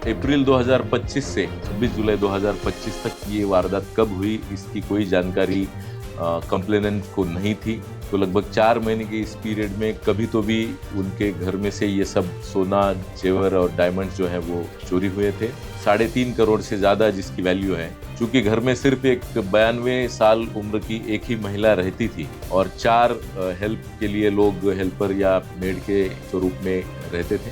अप्रैल 2025 से 26 जुलाई 2025 तक ये वारदात कब हुई इसकी कोई जानकारी कंप्लेनेंट को नहीं थी। तो लगभग 4 महीने के इस पीरियड में कभी तो भी उनके घर में से ये सब सोना, जेवर और डायमंड्स जो है वो चोरी हुए थे। 3.5 करोड़ से ज़्यादा जिसकी वैल्यू है। चूँकि घर में सिर्फ एक 92 साल उम्र की एक ही महिला रहती थी और 4 हेल्प के लिए लोग हेल्पर या मेड के स्वरूप में रहते थे।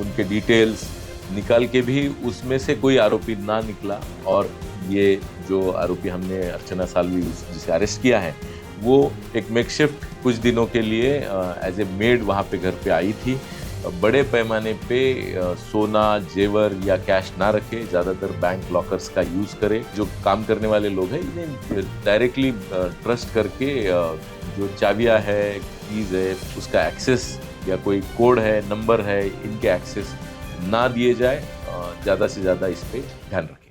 उनके डिटेल्स निकाल के भी उसमें से कोई आरोपी ना निकला और ये जो आरोपी हमने अर्चना साल्वी जिसे अरेस्ट किया है वो एक मेकशिफ्ट कुछ दिनों के लिए एज ए मेड वहाँ पे घर पे आई थी। बड़े पैमाने पे सोना, जेवर या कैश ना रखे, ज़्यादातर बैंक लॉकर्स का यूज़ करे। जो काम करने वाले लोग हैं इन्हें डायरेक्टली ट्रस्ट करके जो चाबियाँ है, कीज़ है, उसका एक्सेस या कोई कोड है, नंबर है, इनके एक्सेस ना दिए जाए। ज़्यादा से ज़्यादा इस पे ध्यान रखें।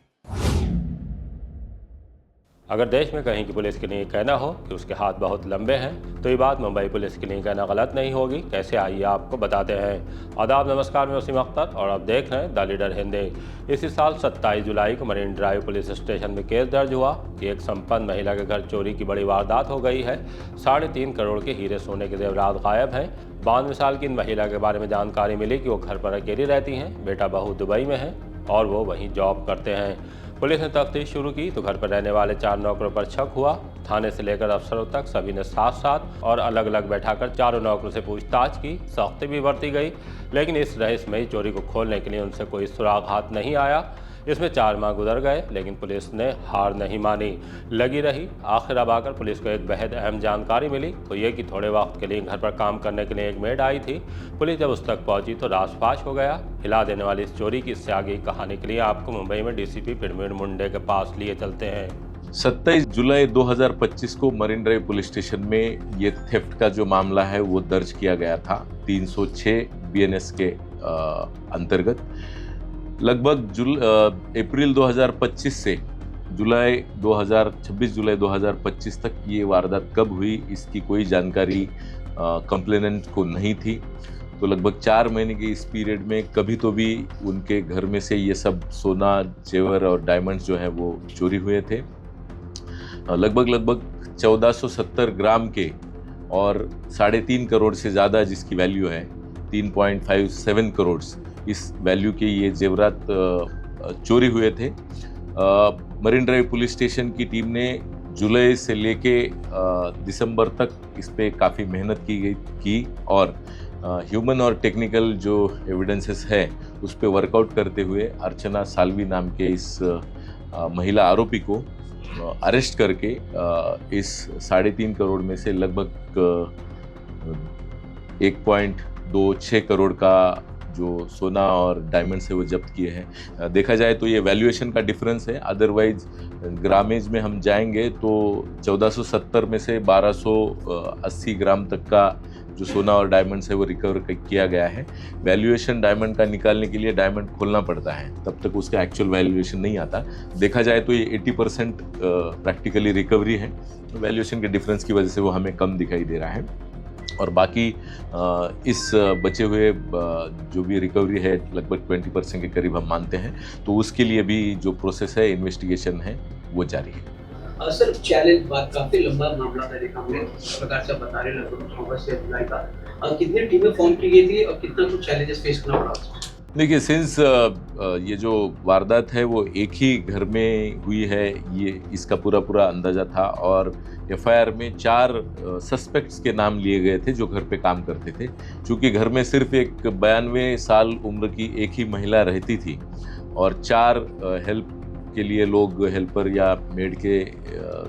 अगर देश में कहीं की पुलिस के लिए कहना हो कि उसके हाथ बहुत लंबे हैं तो ये बात मुंबई पुलिस के लिए कहना गलत नहीं होगी। कैसे आइए आपको बताते हैं। आदाब, नमस्कार, मैं वसीम अख्तर और आप देख रहे हैं द लीडर हिंदी। इसी साल 27 जुलाई को मरीन ड्राइव पुलिस स्टेशन में केस दर्ज हुआ कि एक संपन्न महिला के घर चोरी की बड़ी वारदात हो गई है। 3.5 करोड़ के हीरे सोने के जेवरात गायब हैं। 92 साल की इन महिला के बारे में जानकारी मिली कि वो घर पर अकेली रहती हैं, बेटा बहू दुबई में है और वो वहीं जॉब करते हैं। पुलिस ने तफ्तीश शुरू की तो घर पर रहने वाले 4 नौकरों पर शक हुआ। थाने से लेकर अफसरों तक सभी ने साथ साथ और अलग अलग बैठाकर चारों नौकरों से पूछताछ की। सख्ती भी बरती गई, लेकिन इस रहस्यमयी चोरी को खोलने के लिए उनसे कोई सुराग हाथ नहीं आया। इसमें 4 माह गुजर गए, लेकिन पुलिस ने हार नहीं मानी, लगी रही। आखिर अब आकर पुलिस को एक बेहद अहम जानकारी मिली, तो ये कि थोड़े वक्त के लिए घर पर काम करने के लिए एक मेड आई थी। पुलिस जब उस तक पहुंची तो रासपाश हो गया। हिला देने वाली इस चोरी की इससे आगे की कहानी के लिए आपको मुंबई में डीसीपी पिरमिड मुंडे के पास लिए चलते हैं। 27 जुलाई 2025 को मरीन ड्राइव पुलिस स्टेशन में ये थेफ्ट का जो मामला है वो दर्ज किया गया था 306 BNS के अंतर्गत। लगभग अप्रैल 2025 से 26 जुलाई 2025 तक ये वारदात कब हुई इसकी कोई जानकारी कंप्लेनेंट को नहीं थी। तो लगभग 4 महीने के इस पीरियड में कभी तो भी उनके घर में से ये सब सोना, जेवर और डायमंड्स जो है वो चोरी हुए थे। लगभग 1470 ग्राम के और 3.5 करोड़ से ज़्यादा जिसकी वैल्यू है 3.57 करोड़ इस वैल्यू के ये जेवरात चोरी हुए थे। मरीन ड्राइव पुलिस स्टेशन की टीम ने जुलाई से लेके दिसंबर तक इस पे काफ़ी मेहनत की और ह्यूमन और टेक्निकल जो एविडेंसेस है उस पे वर्कआउट करते हुए अर्चना साल्वी नाम के इस महिला आरोपी को अरेस्ट करके इस 3.5 करोड़ में से लगभग 1.26 करोड़ का जो सोना और डायमंड से वो जब्त किए हैं। देखा जाए तो ये वैल्यूएशन का डिफरेंस है, अदरवाइज ग्रामेज में हम जाएंगे तो 1470 में से 1280 ग्राम तक का जो सोना और डायमंड है वो रिकवर किया गया है। वैल्यूएशन डायमंड का निकालने के लिए डायमंड खोलना पड़ता है, तब तक उसका एक्चुअल वैल्यूएशन नहीं आता। देखा जाए तो ये 80% प्रैक्टिकली रिकवरी है। वैल्यूएशन के डिफरेंस की वजह से वो हमें कम दिखाई दे रहा है और बाकी इस बचे हुए जो भी रिकवरी है लगभग 20% के करीब हम मानते हैं। तो उसके लिए भी जो प्रोसेस है, इन्वेस्टिगेशन है, वो जारी है। सर, चैलेंज बात काफी लंबा मामला था, देखा हमने इस प्रकार से बता रहे लगभग अगस्त से जुलाई का। कितनी टीमें फॉर्म की गई थी और कितना कुछ चैलेंजेस फेस करना पड़ा? देखिए, सिंस ये जो वारदात है वो एक ही घर में हुई है, ये इसका पूरा अंदाज़ा था और FIR में 4 सस्पेक्ट्स के नाम लिए गए थे जो घर पे काम करते थे। चूँकि घर में सिर्फ एक 92 साल उम्र की एक ही महिला रहती थी और 4 हेल्प के लिए लोग हेल्पर या मेड के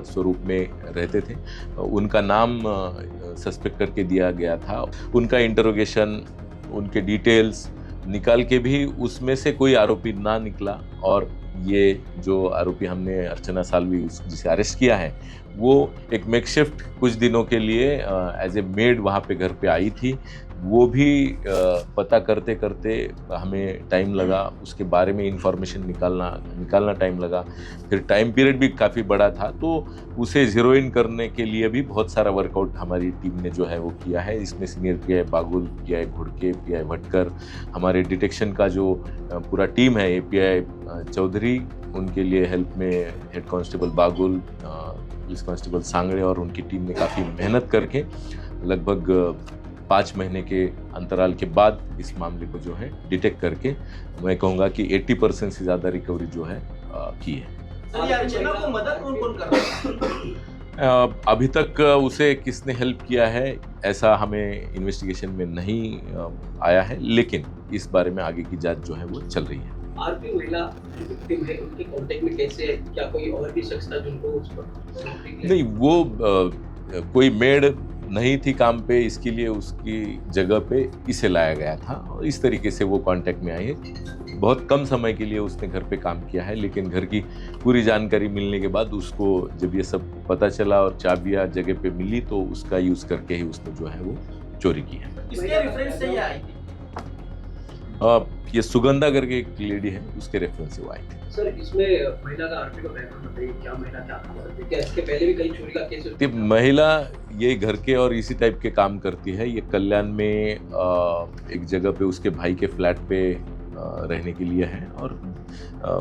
स्वरूप में रहते थे। उनका नाम सस्पेक्ट करके दिया गया था। उनका इंटरोगेशन, उनके डिटेल्स निकाल के भी उसमें से कोई आरोपी ना निकला और ये जो आरोपी हमने अर्चना साल्वी जिसे अरेस्ट किया है वो एक मेकशिफ्ट कुछ दिनों के लिए एज ए मेड वहाँ पे घर पे आई थी। वो भी पता करते करते हमें टाइम लगा, उसके बारे में इंफॉर्मेशन निकालना टाइम लगा। फिर टाइम पीरियड भी काफ़ी बड़ा था, तो उसे ज़ीरो इन करने के लिए भी बहुत सारा वर्कआउट हमारी टीम ने जो है वो किया है। इसमें senior PI Bagul, PI Ghudke, PI Bhatkar, हमारे डिटेक्शन का जो पूरा टीम है, एपीआई चौधरी, उनके लिए हेल्प में head constable Bagul, police constable Sangde और उनकी टीम ने काफ़ी मेहनत करके लगभग 5 महीने के अंतराल के बाद इस मामले को जो है डिटेक्ट करके मैं कहूँगा कि 80% से ज़्यादा रिकवरी जो है की है। सर, ये अर्चना को मदद कौन-कौन कर रहा है? अभी तक उसे किसने हेल्प किया है ऐसा हमें इन्वेस्टिगेशन में नहीं आया है, लेकिन इस बारे में आगे की जांच जो है वो चल रही है। आरोपी महिला जो विक्टिम है उनके कांटेक्ट में कैसे है? क्या कोई और भी शख्स था जिनको उस पर नहीं, वो कोई मेड नहीं थी काम पे, इसके लिए उसकी जगह पे इसे लाया गया था और इस तरीके से वो कांटेक्ट में आई है। बहुत कम समय के लिए उसने घर पे काम किया है, लेकिन घर की पूरी जानकारी मिलने के बाद उसको जब ये सब पता चला और चाबियां जगह पे मिली तो उसका यूज़ करके ही उसने जो है वो चोरी की है। किसके रेफरेंस से ये आई थी? ये सुगंधा करके एक लेडी है, उसके रेफरेंस से वो आई थी। सर, इसमें महिला का आरोपी का बैकग्राउंड बताइए, क्या महिला क्या काम करती है? क्या इसके पहले भी कहीं चोरी का केस ये महिला ये घर के और इसी टाइप के काम करती है। ये कल्याण में एक जगह पे उसके भाई के फ्लैट पे रहने के लिए है और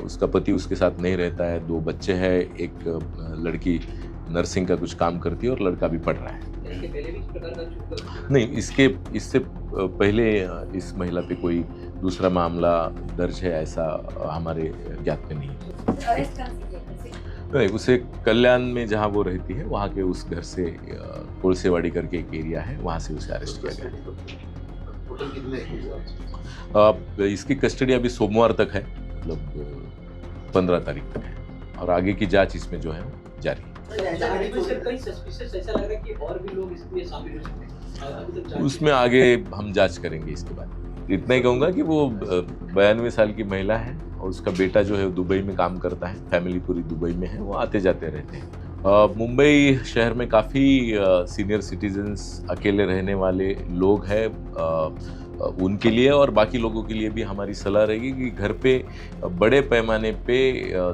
उसका पति उसके साथ नहीं रहता है। 2 बच्चे हैं, एक लड़की नर्सिंग का कुछ काम करती है और लड़का भी पढ़ रहा है। इसके पहले भी इस प्रकार का चोरी नहीं, इससे पहले इस महिला पे कोई दूसरा मामला दर्ज है ऐसा हमारे ज्ञात में नहीं है। नहीं, उसे कल्याण में जहाँ वो रहती है वहाँ के उस घर से कोलसेवाड़ी करके एक एरिया है, वहाँ से उसे अरेस्ट किया गया। इसकी कस्टडी अभी सोमवार तक है, मतलब 15 तारीख तक है और आगे की जांच इसमें जो है जारी है। कहीं सस्पिशियस ऐसा लग रहा है कि और भी लोग इसमें शामिल हो सकते हैं। उसमें आगे हम जांच करेंगे इसके बाद। इतना ही कहूँगा कि वो 92 साल की महिला है और उसका बेटा जो है दुबई में काम करता है, फैमिली पूरी दुबई में है, वो आते जाते रहते हैं। मुंबई शहर में काफ़ी सीनियर सिटीजन्स, अकेले रहने वाले लोग हैं, उनके लिए और बाकी लोगों के लिए भी हमारी सलाह रहेगी कि घर पे बड़े पैमाने पे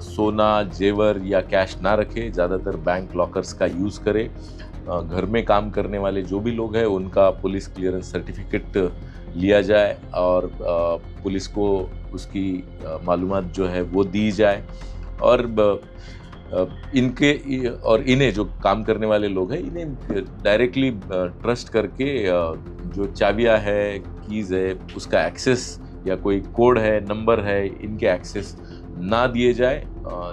सोना, जेवर या कैश ना रखें, ज़्यादातर बैंक लॉकर्स का यूज़ करें। घर में काम करने वाले जो भी लोग हैं उनका पुलिस क्लियरेंस सर्टिफिकेट लिया जाए और पुलिस को उसकी मालूमात जो है वो दी जाए और इन्हें जो काम करने वाले लोग हैं इन्हें डायरेक्टली ट्रस्ट करके जो चाबियां है, कीज़ है, उसका एक्सेस या कोई कोड है, नंबर है, इनके एक्सेस ना दिए जाए।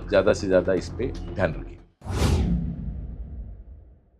ज़्यादा से ज़्यादा इस पे ध्यान रखें।